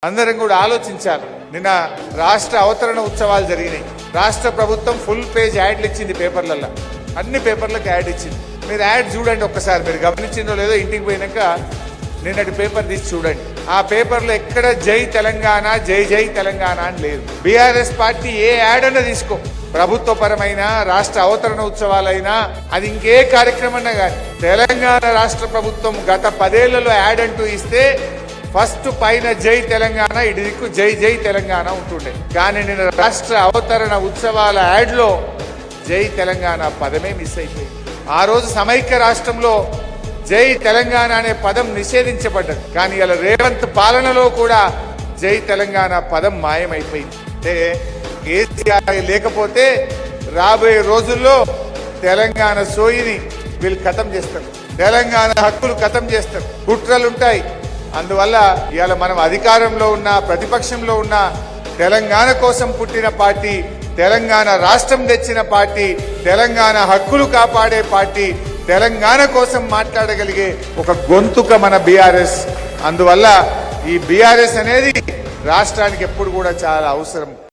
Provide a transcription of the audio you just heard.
అందరం కూడా ఆలోచించాలి. నిన్న రాష్ట్ర అవతరణ ఉత్సవాలు జరిగినాయి. రాష్ట్ర ప్రభుత్వం ఫుల్ పేజ్ యాడ్లు ఇచ్చింది పేపర్లలో, అన్ని పేపర్లకు యాడ్ ఇచ్చింది. మీరు యాడ్ చూడండి ఒక్కసారి, మీరు గమనించిందో లేదో ఇంటికి పోయినాక నిన్నటి పేపర్ తీసి చూడండి. ఆ పేపర్లో ఎక్కడ జై తెలంగాణ జై జై తెలంగాణ అని లేదు. బీఆర్ఎస్ పార్టీ ఏ యాడ్ అన్నా తీసుకో, ప్రభుత్వపరమైన రాష్ట్ర అవతరణ ఉత్సవాలైనా అది ఇంకే కార్యక్రమన్నా కానీ తెలంగాణ రాష్ట్ర ప్రభుత్వం గత 10 ఏళ్లలో యాడ్ అంటూ ఇస్తే ఫస్ట్ పైన జై తెలంగాణ, ఇటు దిక్కు జై జై తెలంగాణ ఉంటుండే. కానీ నేను రాష్ట్ర అవతరణ ఉత్సవాల యాడ్లో జై తెలంగాణ పదమే మిస్ అయిపోయింది. ఆ రోజు సమైక్య రాష్ట్రంలో జై తెలంగాణ అనే పదం నిషేధించబడ్డది. కానీ ఇలా రేవంత్ పాలనలో కూడా జై తెలంగాణ పదం మాయమైపోయింది. అంటే కేసీఆర్ లేకపోతే రాబోయే రోజుల్లో తెలంగాణ సోయిని వీళ్ళు ఖతం చేస్తారు, తెలంగాణ హక్కులు ఖతం చేస్తారు, కుట్రలుంటాయి. అందువల్ల ఇవాళ మనం అధికారంలో ఉన్న ప్రతిపక్షంలో ఉన్న తెలంగాణ కోసం పుట్టిన పార్టీ, తెలంగాణ రాష్ట్రం తెచ్చిన పార్టీ, తెలంగాణ హక్కులు కాపాడే పార్టీ, తెలంగాణ కోసం మాట్లాడగలిగే ఒక గొంతుక మన బీఆర్ఎస్. అందువల్ల ఈ బీఆర్ఎస్ అనేది రాష్ట్రానికి ఎప్పుడు కూడా చాలా అవసరం.